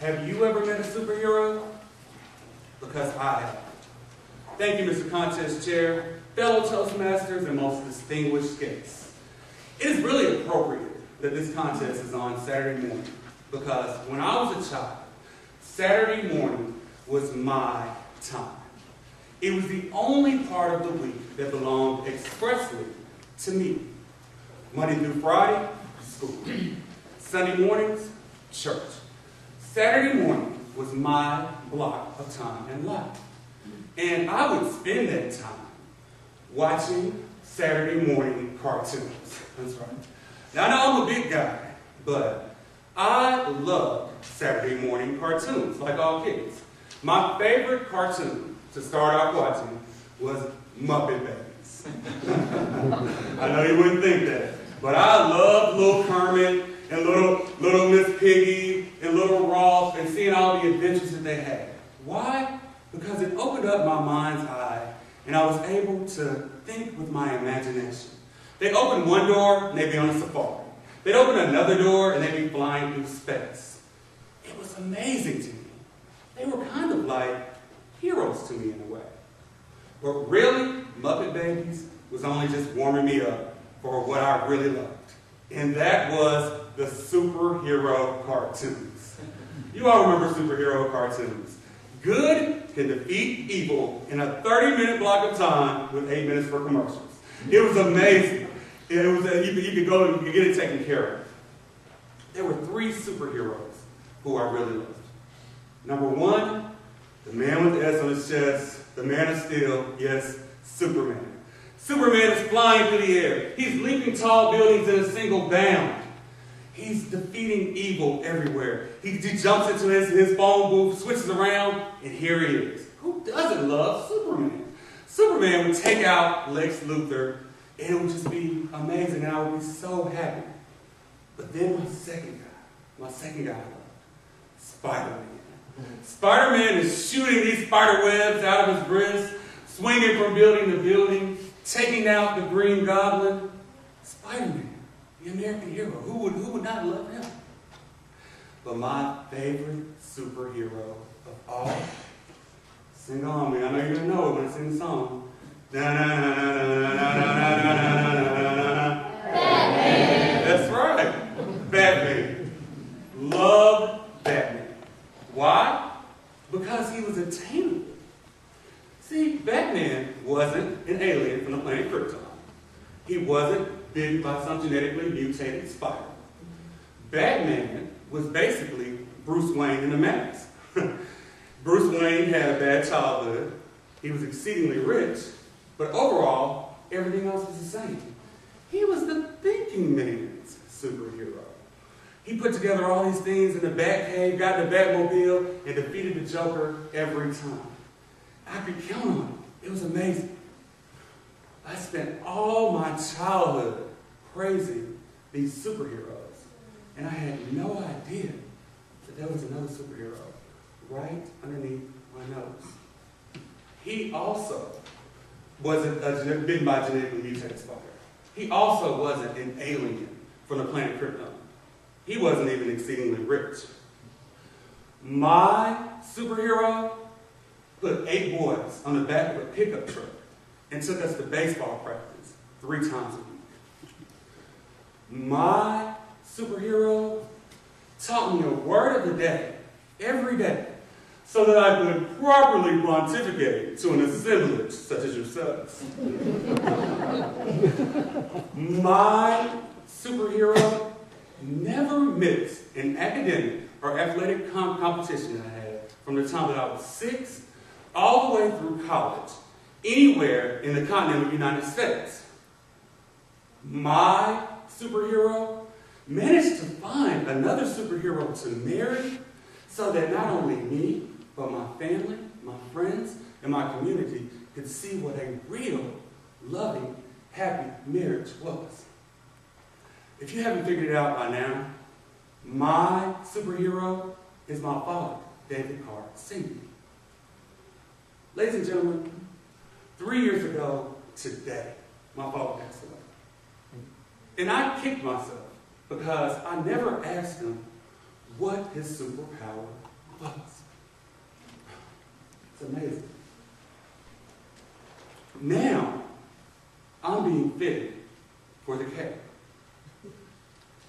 Have you ever met a superhero? Because I have. Thank you, Mr. Contest Chair, fellow Toastmasters, and most distinguished guests. It is really appropriate that this contest is on Saturday morning, because when I was a child, Saturday morning was my time. It was the only part of the week that belonged expressly to me. Monday through Friday, school. Sunday mornings, church. Saturday morning was my block of time in life. And I would spend that time watching Saturday morning cartoons. That's right. Now, I know I'm a big guy, but I love Saturday morning cartoons, like all kids. My favorite cartoon to start out watching was Muppet Babies. I know you wouldn't think that, but I loved Little Kermit and little Miss Piggy and Little Rolf and seeing all the adventures that they had. Why? Because it opened up my mind's eye and I was able to think with my imagination. They'd open one door and they'd be on a safari. They'd open another door and they'd be flying through space. It was amazing to me. They were kind of like heroes to me in a way. But really, Muppet Babies was only just warming me up for what I really loved. And that was the superhero cartoons. You all remember superhero cartoons. Good can defeat evil in a 30-minute block of time with 8 minutes for commercials. It was amazing. You could go and you could get it taken care of. There were 3 superheroes who I really loved. Number 1, the man with the S on his chest, the man of steel, yes, Superman. Superman is flying through the air. He's leaping tall buildings in a single bound. He's defeating evil everywhere. He jumps into his phone booth, switches around, and here he is. Who doesn't love Superman? Superman would take out Lex Luthor, and it would just be amazing, and I would be so happy. But then my second guy I loved, Spider-Man. Spider-Man is shooting these spider webs out of his wrist, swinging from building to building, taking out the Green Goblin. Spider-Man, the American hero. Who would not love him? But my favorite superhero of all, sing on me. I know you're going to know it when I sing the song. Batman. That's right. Batman. Loved Batman. Why? Because he was attainable. See, Batman wasn't an alien from the planet Krypton. He wasn't bitten by some genetically mutated spider. Batman was basically Bruce Wayne in a mask. Bruce Wayne had a bad childhood. He was exceedingly rich, but overall, everything else was the same. He was the thinking man's superhero. He put together all these things in the Batcave, got in the Batmobile, and defeated the Joker every time. I could count on him. It was amazing. I spent all my childhood praising these superheroes, and I had no idea that there was another superhero right underneath my nose. He also wasn't bitten by a genetically mutated spider. He also wasn't an alien from the planet Krypton. He wasn't even exceedingly rich. My superhero put 8 boys on the back of a pickup truck and took us to baseball practice 3 times a week. My superhero taught me a word of the day every day so that I could properly pontificate to an assemblage such as yourselves. My superhero never missed an academic or athletic competition I had from the time that I was 6 all the way through college, anywhere in the continental United States. My superhero managed to find another superhero to marry so that not only me, but my family, my friends, and my community could see what a real, loving, happy marriage was. If you haven't figured it out by now, my superhero is my father, David Carr, Sr. Ladies and gentlemen, 3 years ago today, my father passed away. And I kicked myself because I never asked him what his superpower It's amazing. Now, I'm being fitted for the cape.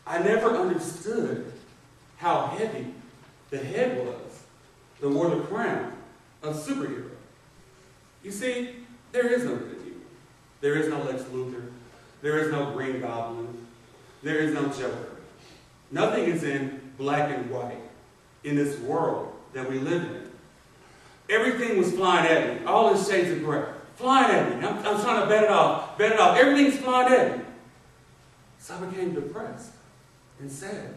I never understood how heavy the head was that wore the crown of superhero. You see, there is no good hero. There is no Lex Luthor. There is no Green Goblin. There is no Joker. Nothing is in black and white in this world that we live in. Everything was flying at me, all in shades of gray. Flying at me. I'm trying to bet it off. Everything's flying at me. So I became depressed and sad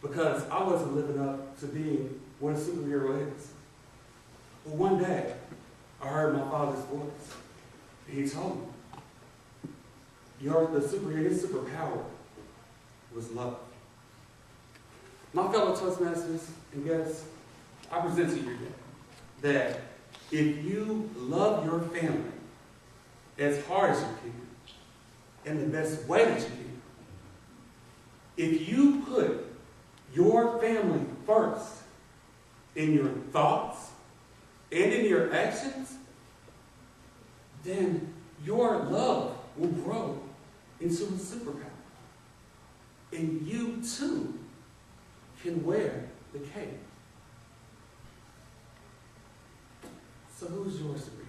because I wasn't living up to being what a superhero is. But one day, I heard my father's voice, and he told me, his superpower was love. My fellow Toastmasters and guests, I present to you today that if you love your family as hard as you can, in the best way that you can, if you put your family first in your thoughts and in your actions, then your love will grow into a superpower. And you too can wear the cape. So who's your superhero?